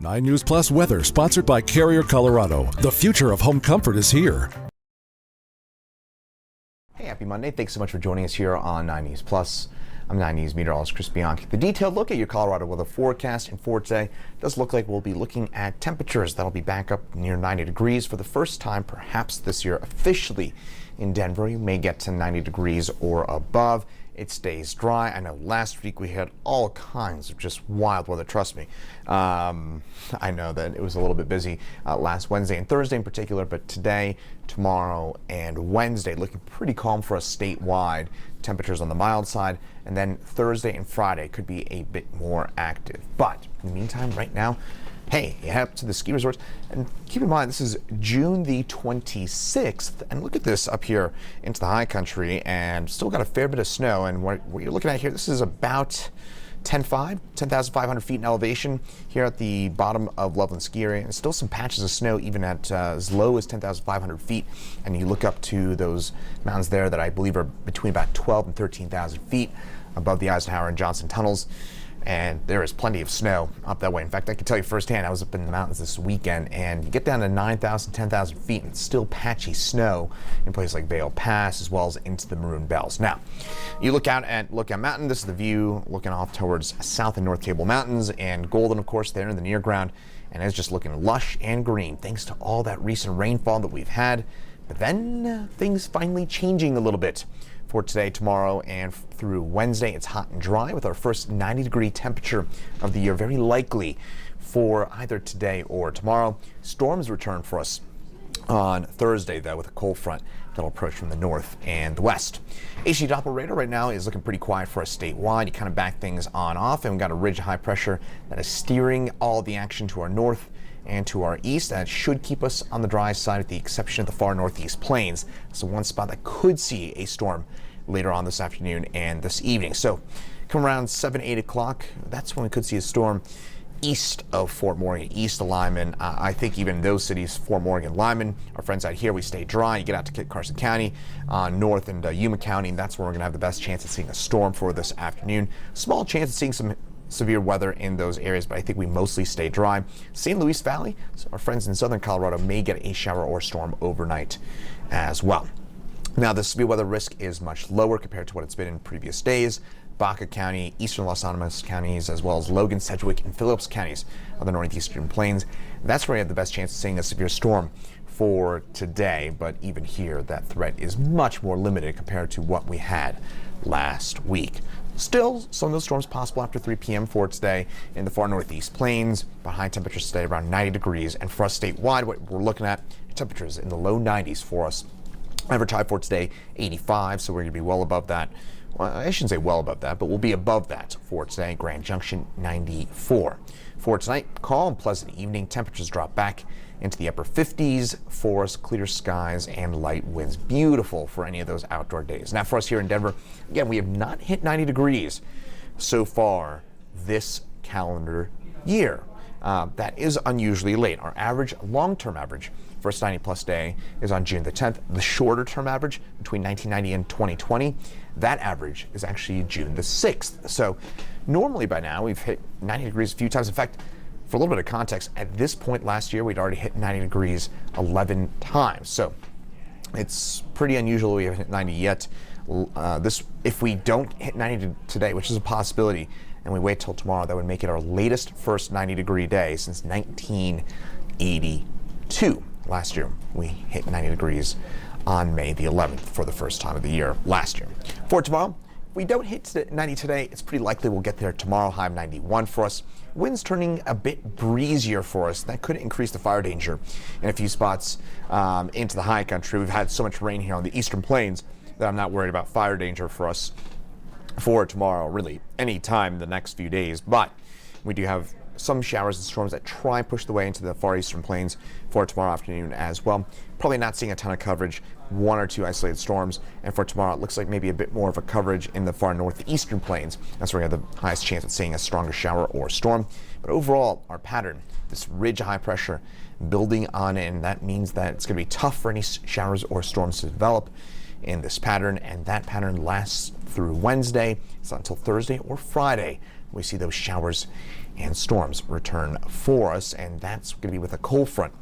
9 News Plus weather, sponsored by Carrier Colorado. The future of home comfort is here. Hey, happy Monday. Thanks so much for joining us here on 9 News Plus. I'm 9 News meteorologist Chris Bianchi. The detailed look at your Colorado weather forecast, and for today does look like we'll be looking at temperatures that'll be back up near 90 degrees for the first time perhaps this year officially in Denver. You may get to 90 degrees or above. It stays dry. I know last week we had all kinds of just wild weather, trust me. I know that it was a little bit busy last Wednesday and Thursday in particular, but today, tomorrow, and Wednesday looking pretty calm for us statewide. Temperatures on the mild side, and then Thursday and Friday could be a bit more active. But in the meantime, right now, hey, you head up to the ski resorts, and keep in mind this is June the 26th, and look at this up here into the high country, and still got a fair bit of snow. And what you're looking at here, this is about 10,500 feet in elevation here at the bottom of Loveland ski area, and still some patches of snow even at as low as 10,500 feet. And you look up to those mountains there that I believe are between about 12 and 13,000 feet above the Eisenhower and Johnson tunnels. And there is plenty of snow up that way. In fact, I can tell you firsthand, I was up in the mountains this weekend, and you get down to 9,000, 10,000 feet, and it's still patchy snow in places like Vail Pass, as well as into the Maroon Bells. Now, you look out at Lookout Mountain. This is the view looking off towards South and North Table Mountains, and Golden, of course, there in the near ground, and it's just looking lush and green thanks to all that recent rainfall that we've had. But then things finally changing a little bit. For today, tomorrow, and through Wednesday, it's hot and dry with our first 90-degree temperature of the year, very likely for either today or tomorrow. Storms return for us on Thursday, though, with a cold front that'll approach from the north and the west. AC Doppler radar right now is looking pretty quiet for us statewide. You kind of back things on off, and we've got a ridge of high pressure that is steering all the action to our north and to our east. That should keep us on the dry side with the exception of the far northeast plains. So one spot that could see a storm later on this afternoon and this evening. So come around 7, 8 o'clock, that's when we could see a storm east of Fort Morgan, east of Lyman. I think even those cities, Fort Morgan, Lyman, our friends out here, we stay dry. You get out to Kit Carson County, north and Yuma County, and that's where we're going to have the best chance of seeing a storm for this afternoon. Small chance of seeing some severe weather in those areas, but I think we mostly stay dry. St. Louis Valley, so our friends in southern Colorado may get a shower or storm overnight as well. Now, the severe weather risk is much lower compared to what it's been in previous days. Baca County, eastern Los Alamos counties, as well as Logan, Sedgwick, and Phillips counties of the northeastern plains. That's where you have the best chance of seeing a severe storm for today, but even here, that threat is much more limited compared to what we had last week. Still, some of those storms possible after 3 p.m. for today in the far northeast plains, but high temperatures today around 90 degrees. And for us statewide, what we're looking at, temperatures in the low 90s for us. Average high for today, 85, so we're going to be well above that. Well, I shouldn't say well above that, but we'll be above that for today. Grand Junction, 94. For tonight, calm, pleasant evening. Temperatures drop back into the upper 50s for us, clear skies and light winds. Beautiful for any of those outdoor days. Now for us here in Denver, again, we have not hit 90 degrees so far this calendar year. That is unusually late. Our average, long-term average, first 90-plus day is on June the 10th. The shorter-term average between 1990 and 2020, that average is actually June the 6th. So normally by now we've hit 90 degrees a few times. In fact, for a little bit of context, at this point last year we'd already hit 90 degrees 11 times. So it's pretty unusual we haven't hit 90 yet. If we don't hit 90 today, which is a possibility, and we wait till tomorrow, that would make it our latest first 90-degree day since 1982. Last year, we hit 90 degrees on May the 11th for the first time of the year last year. For tomorrow, if we don't hit 90 today, it's pretty likely we'll get there tomorrow, high of 91 for us. Winds turning a bit breezier for us. That could increase the fire danger in a few spots into the high country. We've had so much rain here on the eastern plains that I'm not worried about fire danger for us for tomorrow, really any time the next few days. But we do have some showers and storms that try and push the way into the far eastern plains for tomorrow afternoon as well. Probably not seeing a ton of coverage, 1 or 2 isolated storms. And for tomorrow, it looks like maybe a bit more of a coverage in the far northeastern plains. That's where we have the highest chance of seeing a stronger shower or storm. But overall, our pattern, this ridge of high pressure building on it, and that means that it's going to be tough for any showers or storms to develop. in this pattern, and that pattern lasts through Wednesday. It's not until Thursday or Friday we see those showers and storms return for us, and that's going to be with a cold front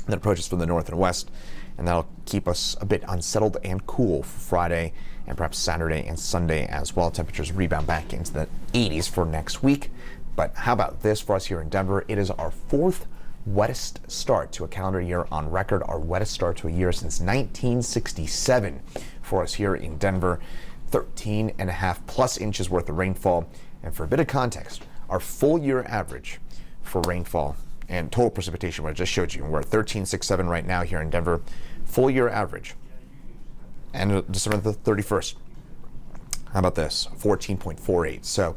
that approaches from the north and west, and that'll keep us a bit unsettled and cool for Friday and perhaps Saturday and Sunday as well. Temperatures rebound back into the 80s for next week. But how about this for us here in Denver? It is our fourth wettest start to a calendar year on record, our wettest start to a year since 1967 for us here in Denver. 13.5+ inches worth of rainfall. And for a bit of context, our full year average for rainfall and total precipitation, what I just showed you, we're at 13.67 right now here in Denver. Full year average, and December the 31st. How about this? 14.48. So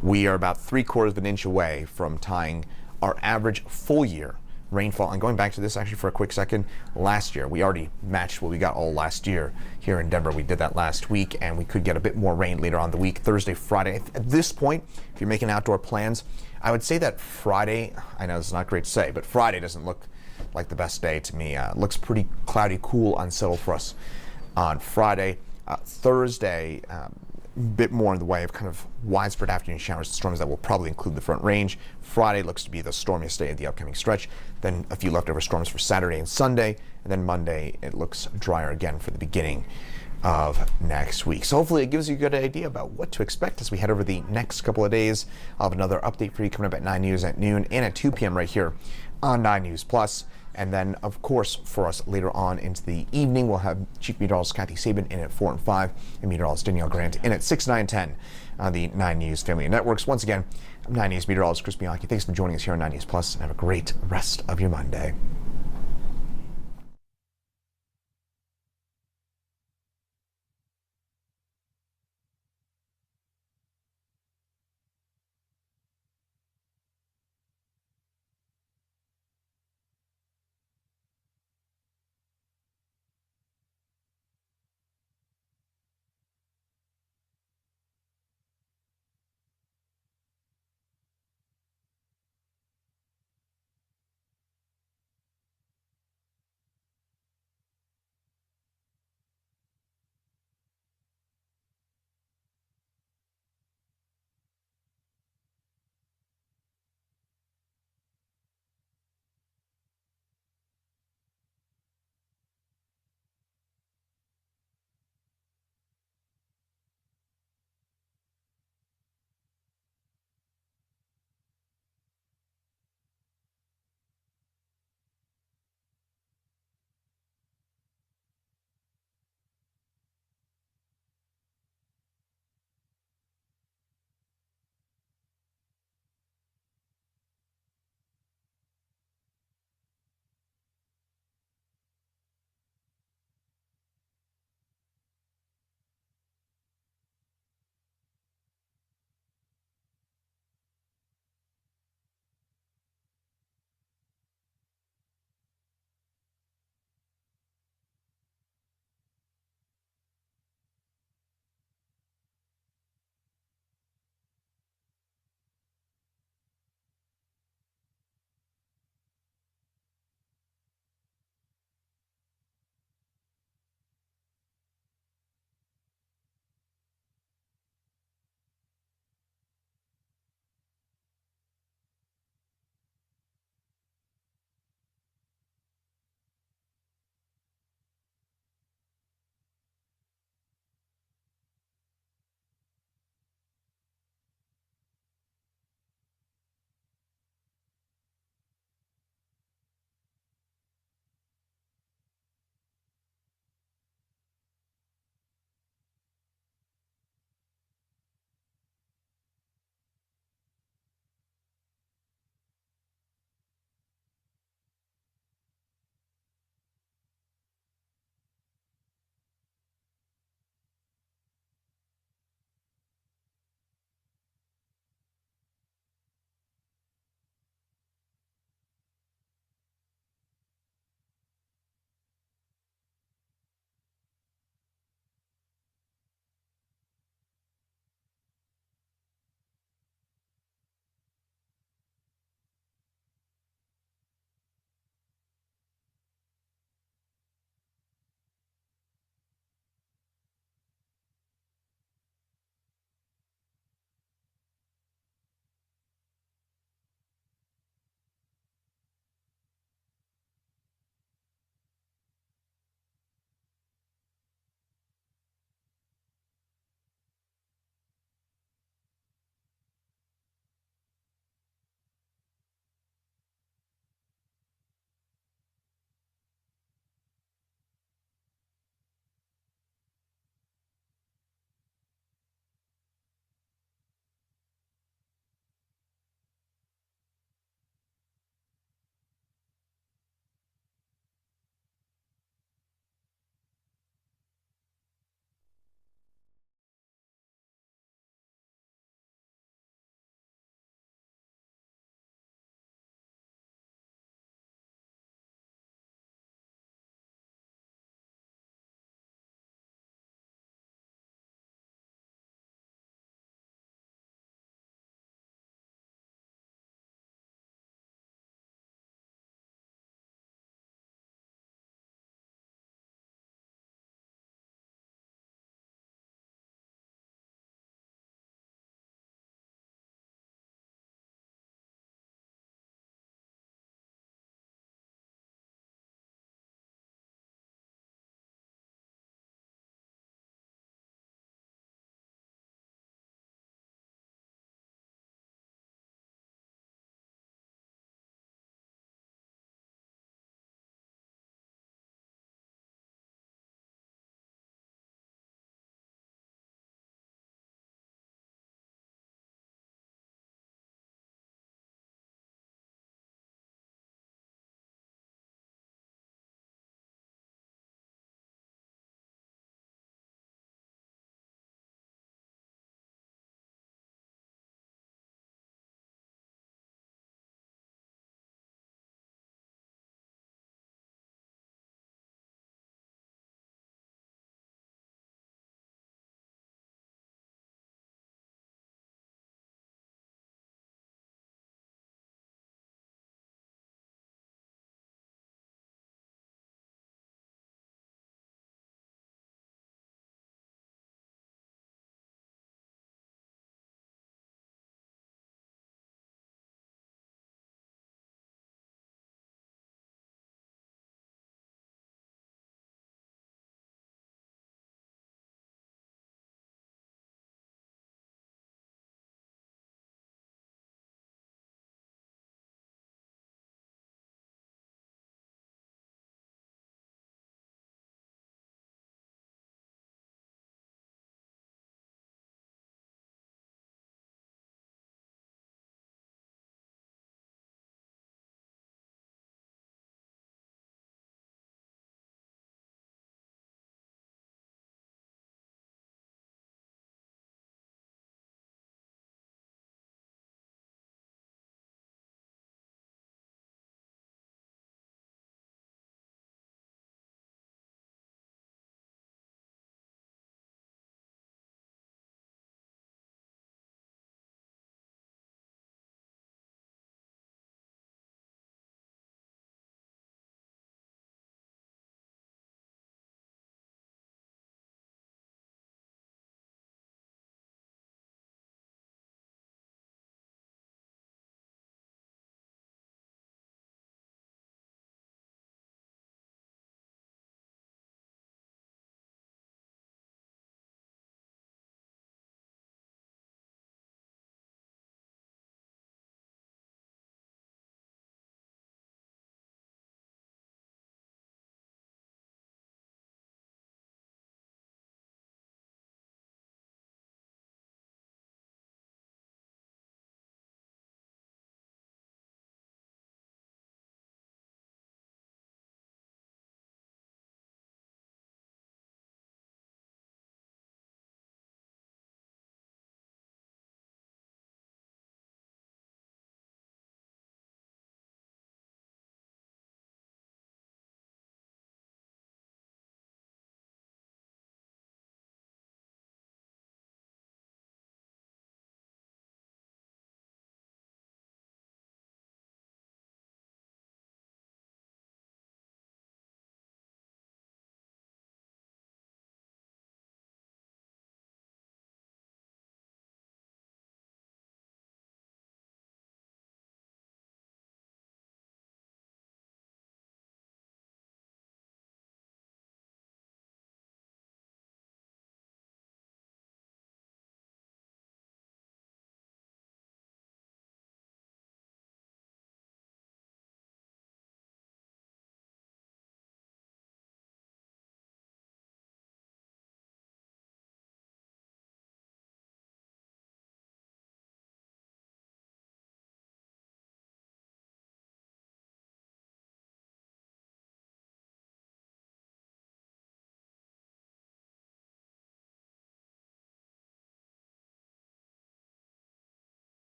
we are about 3/4 of an inch away from tying our average full year rainfall. And going back to this actually for a quick second, last year we already matched what we got all last year here in Denver. We did that last week, and we could get a bit more rain later on the week, Thursday, Friday. At this point, if you're making outdoor plans, I would say that Friday, I know it's not great to say, but Friday doesn't look like the best day to me. It looks pretty cloudy, cool, unsettled for us on Friday. Thursday, bit more in the way of kind of widespread afternoon showers and storms that will probably include the Front Range. Friday looks to be the stormiest day of the upcoming stretch. Then a few leftover storms for Saturday and Sunday. And then Monday, it looks drier again for the beginning of next week. So hopefully it gives you a good idea about what to expect as we head over the next couple of days. I'll have another update for you coming up at 9 News at noon and at 2 p.m. right here on 9 News Plus. And then, of course, for us later on into the evening, we'll have Chief Meteorologist Kathy Sabin in at 4 and 5, and Meteorologist Danielle Grant in at 6, 9, 10 on the 9 News family of networks. Once again, I'm 9 News Meteorologist Chris Bianchi. Thanks for joining us here on 9 News Plus, and have a great rest of your Monday.